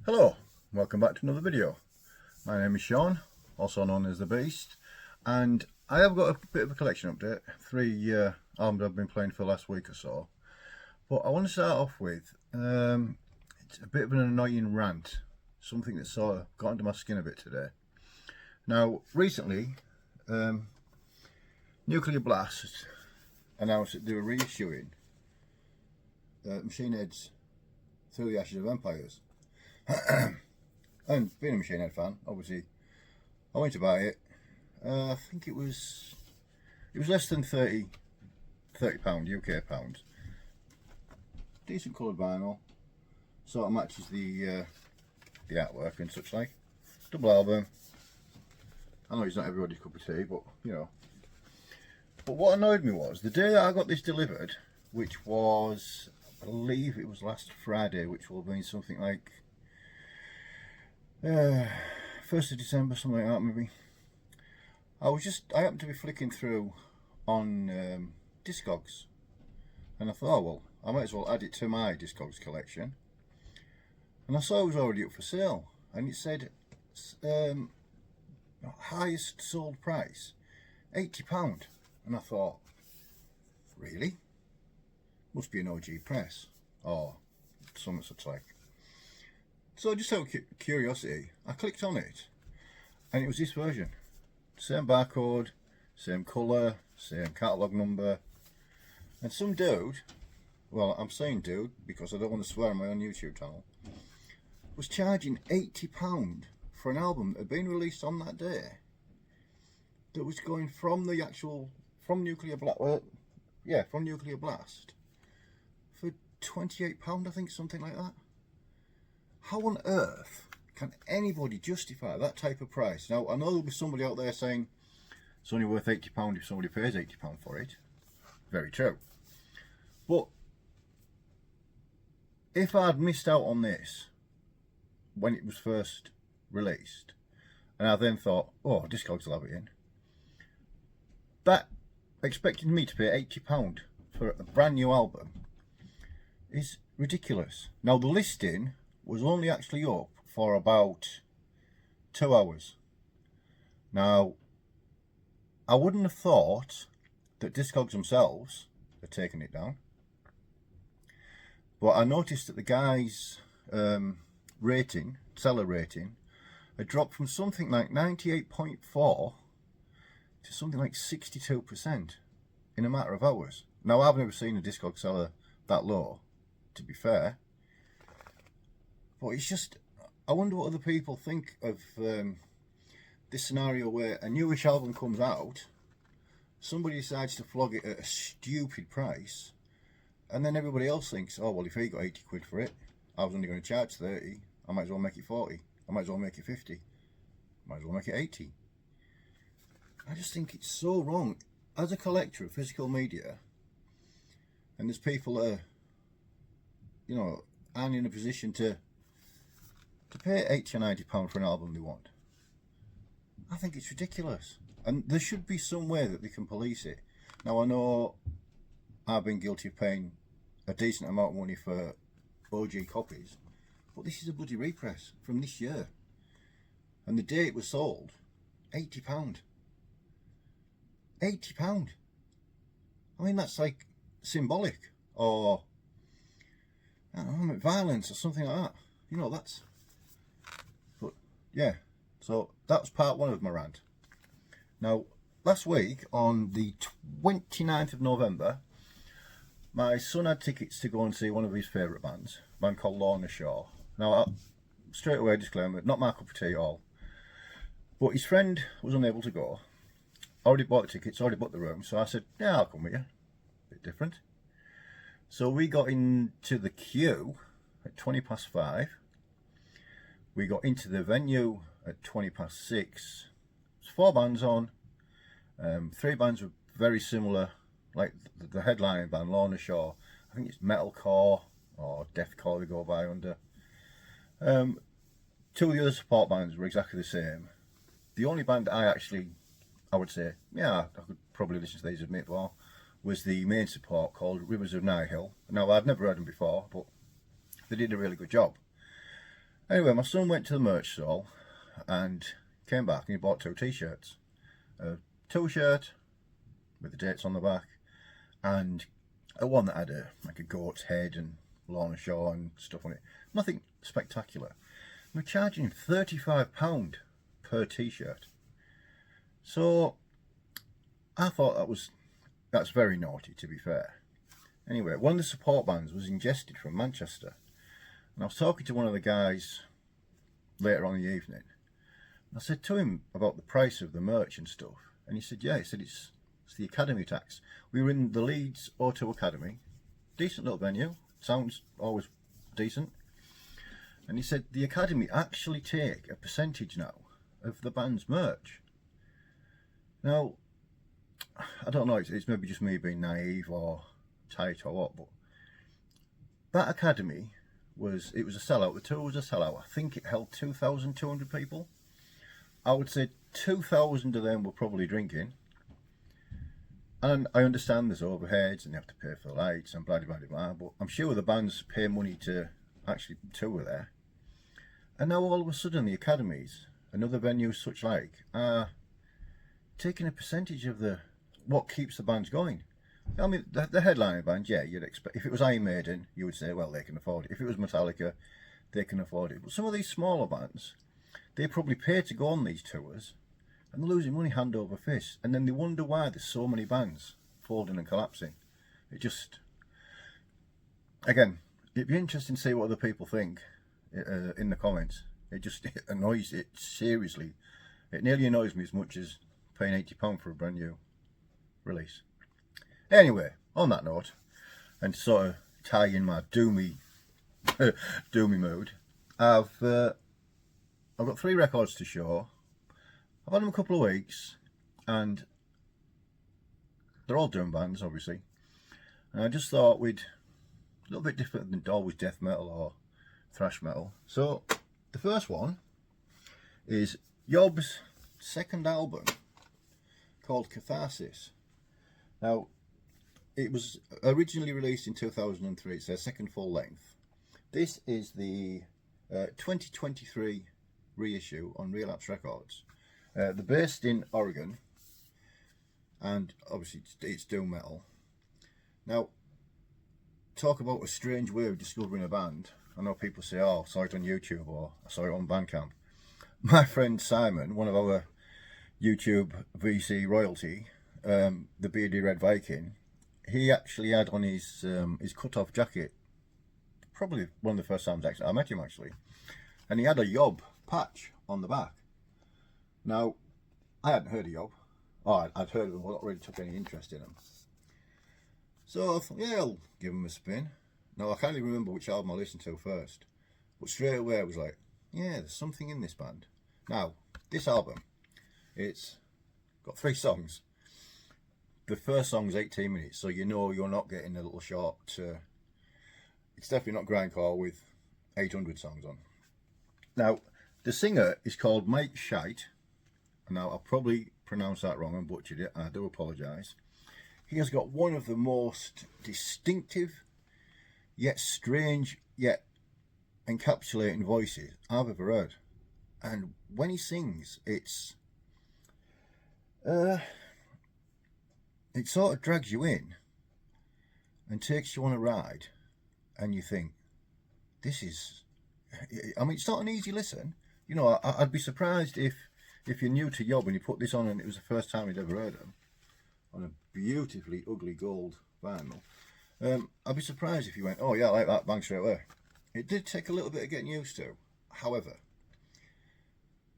Hello, welcome back to another video. My name is Sean, also known as The Beast, and I have got a bit of a collection update. Three albums I've been playing for the last week or so. But I want to start off with, it's a bit of an annoying rant, something that sort of got under my skin a bit today. Now, recently, Nuclear Blast announced that they were reissuing Machine Head's Through the Ashes of Empires. And being a Machine Head fan, obviously, I went to buy it. I think it was less than £30 UK pounds. Decent coloured vinyl, sort of matches the artwork and such like. Double album. I know it's not everybody's cup of tea, but you know. But what annoyed me was the day that I got this delivered, which was, I believe it was last Friday, which will have been something like 1st of December, something like that maybe. I happened to be flicking through on Discogs, and I thought, oh well, I might as well add it to my Discogs collection. And I saw it was already up for sale, and it said highest sold price £80, and I thought, really? Must be an OG press or something such like. So just out of curiosity, I clicked on it, and it was this version. Same barcode, same colour, same catalogue number, and some dude, well, I'm saying dude because I don't want to swear on my own YouTube channel, was charging £80 for an album that had been released on that day, that was going from Nuclear Blast, from Nuclear Blast, for £28, I think, something like that. How on earth can anybody justify that type of price? Now, I know there'll be somebody out there saying it's only worth £80 if somebody pays £80 for it. Very true. But if I'd missed out on this when it was first released, and I then thought, oh, Discogs will have it in, that expecting me to pay £80 for a brand new album is ridiculous. Now, the listing was only actually up for about 2 hours. Now, I wouldn't have thought that Discogs themselves had taken it down, but I noticed that the guy's seller rating, had dropped from something like 98.4 to something like 62% in a matter of hours. Now, I've never seen a Discog seller that low, to be fair. But it's just, I wonder what other people think of this scenario where a newish album comes out, somebody decides to flog it at a stupid price, and then everybody else thinks, oh well, if he got 80 quid for it, I was only going to charge 30, I might as well make it 40, I might as well make it 50, I might as well make it 80. I just think it's so wrong. As a collector of physical media, and there's people that are, you know, aren't in a position to pay £80 or £90 for an album they want, I think it's ridiculous. And there should be some way that they can police it. Now, I know I've been guilty of paying a decent amount of money for OG copies, but this is a bloody repress from this year. And the day it was sold, £80. £80. I mean, that's like symbolic, or I don't know, violence or something like that. You know, that's... But yeah, so that was part one of my rant. Now, last week on the 29th of November, my son had tickets to go and see one of his favourite bands, a band called Lorna Shore. Now, straight away disclaimer, not my cup of tea at all. But his friend was unable to go. Already bought the tickets, already booked the room, so I said, yeah, I'll come with you. Bit different. So we got into the queue at 5:20. We got into the venue at 6:20. There's 4 bands on. 3 bands were very similar, like the headlining band, Lorna Shore. I think it's metalcore or deathcore they go by under. 2 of the other support bands were exactly the same. The only band that I would say, yeah, I could probably listen to these a bit more, was the main support called Rivers of Nihil. Now, I'd never heard them before, but they did a really good job. Anyway, my son went to the merch stall and came back and he bought 2 t-shirts. A 2 shirt with the dates on the back and a one that had like a goat's head and Lorna Shaw and stuff on it. Nothing spectacular. We're charging £35 per t-shirt. So I thought that's very naughty, to be fair. Anyway, one of the support bands was ingested from Manchester. And I was talking to one of the guys later on in the evening. And I said to him about the price of the merch and stuff. And he said, yeah, he said it's the Academy tax. We were in the Leeds Auto Academy. Decent little venue. Sounds always decent. And he said the Academy actually take a percentage now of the band's merch. Now, I don't know, it's maybe just me being naive or tight or what, but that Academy was a sellout. The tour was a sellout. I think it held 2,200 people. I would say 2,000 of them were probably drinking. And I understand there's overheads and you have to pay for the lights and blah blah blah blah, but I'm sure the bands pay money to actually tour there. And now all of a sudden the academies and other venues such like are taking a percentage of what keeps the bands going. I mean, the headlining band, yeah, you'd expect. If it was Iron Maiden, you would say, well, they can afford it. If it was Metallica, they can afford it. But some of these smaller bands, they probably pay to go on these tours, and they're losing money hand over fist. And then they wonder why there's so many bands folding and collapsing. It just, again, it'd be interesting to see what other people think in the comments. It annoys it seriously. It nearly annoys me as much as paying £80 for a brand new release. Anyway, on that note, and sort of tie in my doomy mood, I've got 3 records to show. I've had them a couple of weeks, and they're all doom bands, obviously. And I just thought a little bit different than always death metal or thrash metal. So the first one is Yob's second album called Catharsis. Now, it was originally released in 2003. It's their second full length. This is the 2023 reissue on Relapse Records. They're based in Oregon, and obviously it's doom metal. Now, talk about a strange way of discovering a band. I know people say, oh, I saw it on YouTube or I saw it on Bandcamp. My friend Simon, one of our YouTube VC royalty, the Beardy Red Viking, he actually had on his cut-off jacket, probably one of the first times I met him actually, and he had a Yob patch on the back. Now, I hadn't heard of Yob. Oh, I'd heard of them, but not really took any interest in them. So I thought, yeah, I'll give them a spin. Now, I can't even remember which album I listened to first, but straight away I was like, yeah, there's something in this band. Now, this album, it's got 3 songs. The first song's 18 minutes, so you know you're not getting a little short. It's definitely not grindcore with 800 songs on. Now, the singer is called Mike Shite. Now, I'll probably pronounce that wrong and butchered it, and I do apologise. He has got one of the most distinctive, yet strange, yet encapsulating voices I've ever heard. And when he sings, it sort of drags you in and takes you on a ride, and you think, this is, I mean, it's not an easy listen. You know, I'd be surprised if you're new to Yob and you put this on and it was the first time you'd ever heard him on a beautifully ugly gold vinyl. I'd be surprised if you went, oh yeah, I like that, bang, straight away. It did take a little bit of getting used to. However,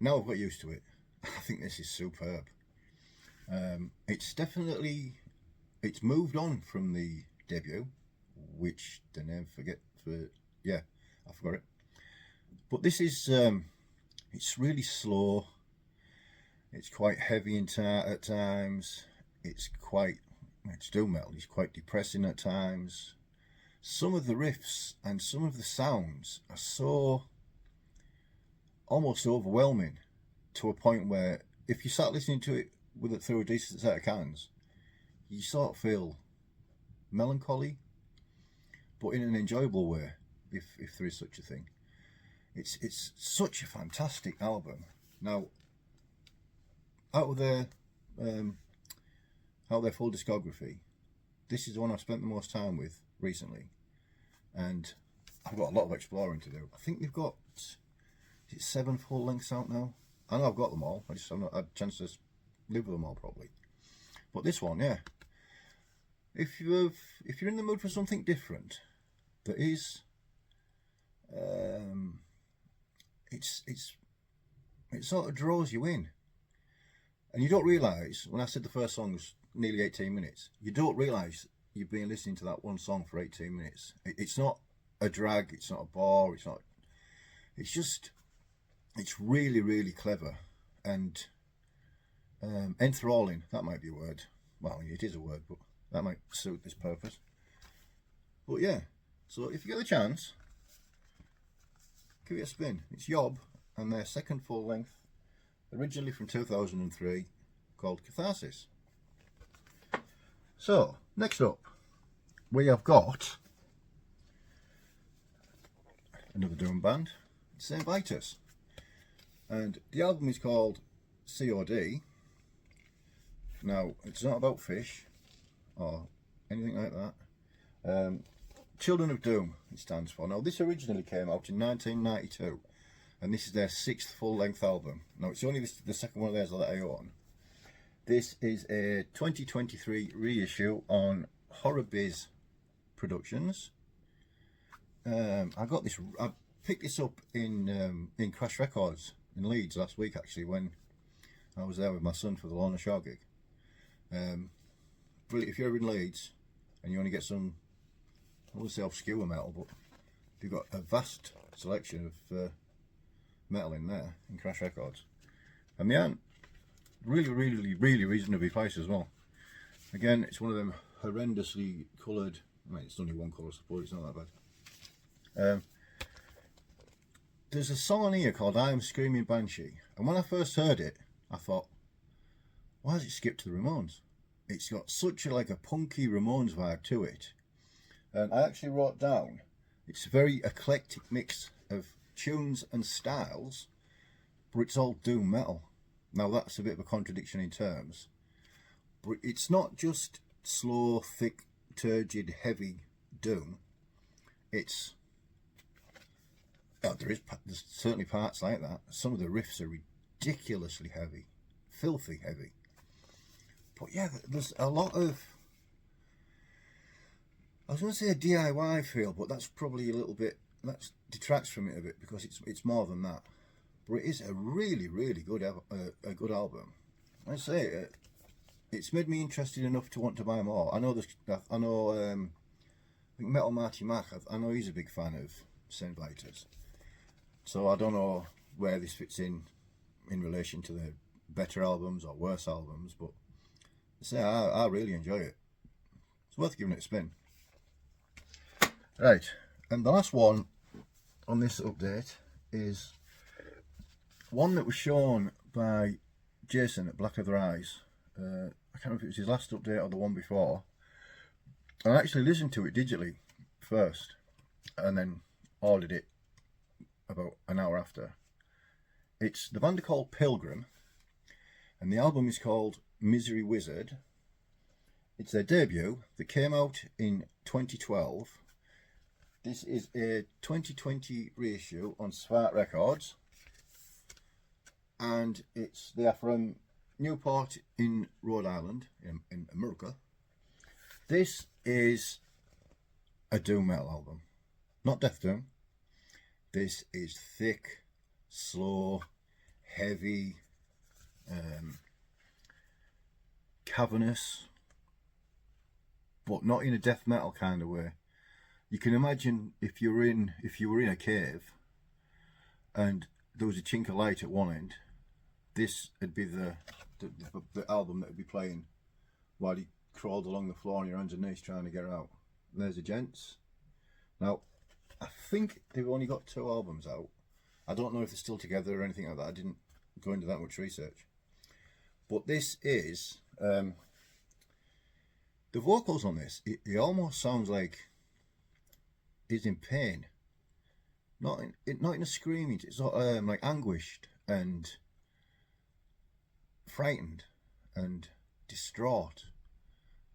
now I've got used to it, I think this is superb. It's moved on from the debut, which the name I forgot it. But this is, it's really slow. It's quite heavy at times. It's doom metal. It's quite depressing at times. Some of the riffs and some of the sounds are so almost overwhelming, to a point where if you start listening to it through a decent set of cans, you sort of feel melancholy, but in an enjoyable way, if there is such a thing. It's such a fantastic album. Now, out of their full discography, this is the one I've spent the most time with recently, and I've got a lot of exploring to do. I think they've got, is it 7 full lengths out now? I know I've got them all. I just haven't had a chance to live with them all probably. But this one, yeah. If you're in the mood for something different, that is, it sort of draws you in, and you don't realise, when I said the first song was nearly 18 minutes, you don't realise you've been listening to that one song for 18 minutes. It's not a drag, it's not a bore, it's really, really clever and enthralling. That might be a word. Well, it is a word, but that might suit this purpose. But yeah, so if you get the chance, give it a spin. It's Yob and their second full length, originally from 2003, called Catharsis. So, next up, we have got another Doom band, St. Vitus. And the album is called COD. Now, it's not about fish or anything like that. Children of Doom, it stands for. Now, this originally came out in 1992, and this is their 6th full-length album. Now, it's only the second one of theirs that I own. This is a 2023 reissue on Horror Biz Productions. I picked this up in Crash Records in Leeds last week, actually, when I was there with my son for the Lorna Shaw gig. If you're in Leeds and you want to get some, I wouldn't say obscure metal, but you've got a vast selection of metal in there in Crash Records, and they aren't really reasonably priced as well. Again, it's one of them horrendously coloured, I mean, it's only one colour, so it's not that bad. There's a song on here called I Am Screaming Banshee, and when I first heard it, I thought, why has it skipped to the Ramones? It's got such a punky Ramones vibe to it. And I actually wrote down, it's a very eclectic mix of tunes and styles, but it's all doom metal. Now that's a bit of a contradiction in terms, but it's not just slow, thick, turgid, heavy doom. There's certainly parts like that. Some of the riffs are ridiculously heavy, filthy heavy. But yeah, there's a lot of, I was going to say a DIY feel, but that's probably a little bit, that detracts from it a bit, because it's more than that. But it is a really good album. I say it's made me interested enough to want to buy more. I think Metal Marty Mac, I know he's a big fan of St. Vitus, so I don't know where this fits in relation to the better albums or worse albums, but I say I really enjoy it. It's worth giving it a spin. Right, and the last one on this update is one that was shown by Jason at Black Leather Eyes. I can't remember if it was his last update or the one before. I actually listened to it digitally first, and then ordered it about an hour after. The band are called Pilgrim, and the album is called Misery Wizard. It's their debut that came out in 2012. This is a 2020 reissue on Swart Records, and they are from Newport in Rhode Island, in America. This is a doom metal album, not death doom. This is thick, slow, heavy, cavernous, but not in a death metal kind of way. You can imagine if you were in a cave and there was a chink of light at one end, this would be the album that would be playing while you crawled along the floor on your hands and knees trying to get out. And there's the Gents. Now, I think they've only got 2 albums out. I don't know if they're still together or anything like that. I didn't go into that much research. But this is, the vocals on this, it almost sounds like he's in pain. not in a screaming. It's sort like anguished and frightened and distraught.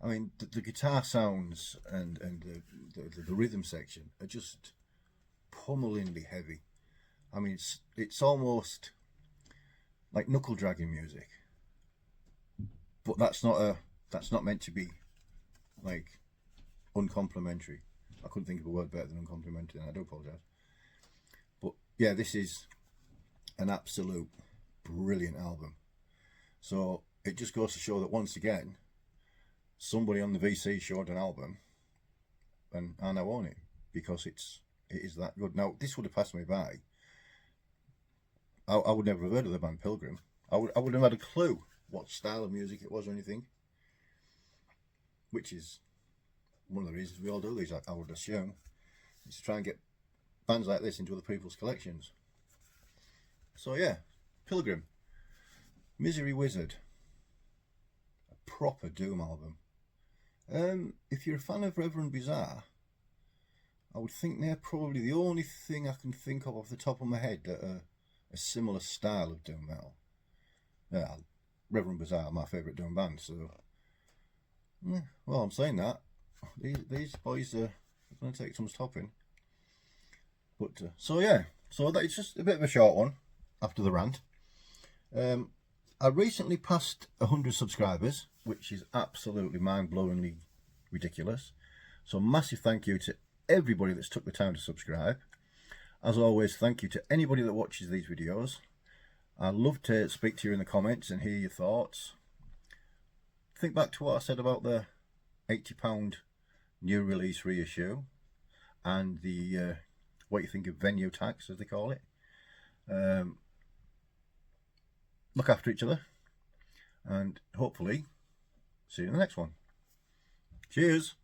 I mean, the guitar sounds and the rhythm section are just pummelingly heavy. I mean, it's almost like knuckle dragging music, but that's not meant to be like uncomplimentary. I couldn't think of a word better than uncomplimentary, and I do apologise. But yeah, this is an absolute brilliant album. So it just goes to show that once again, somebody on the VC showed an album, and I now own it because it is that good. Now this would have passed me by. I would never have heard of the band Pilgrim. I wouldn't have had a clue what style of music it was or anything, which is one of the reasons we all do these. I would assume is to try and get bands like this into other people's collections. So yeah, Pilgrim, Misery Wizard, a proper doom album. If you're a fan of Reverend Bizarre, I would think they're probably the only thing I can think of off the top of my head that are a similar style of doom metal. Yeah, Reverend Bizarre are my favourite doom band, so well, I'm saying that these boys are going to take some stopping. But so yeah, so that it's just a bit of a short one after the rant. I recently passed 100 subscribers, which is absolutely mind-blowingly ridiculous. So massive thank you to everybody that's took the time to subscribe. As always, thank you to anybody that watches these videos. I'd love to speak to you in the comments and hear your thoughts. Think back to what I said about the £80 new release reissue and the what you think of venue tax, as they call it. Look after each other, and hopefully see you in the next one. Cheers.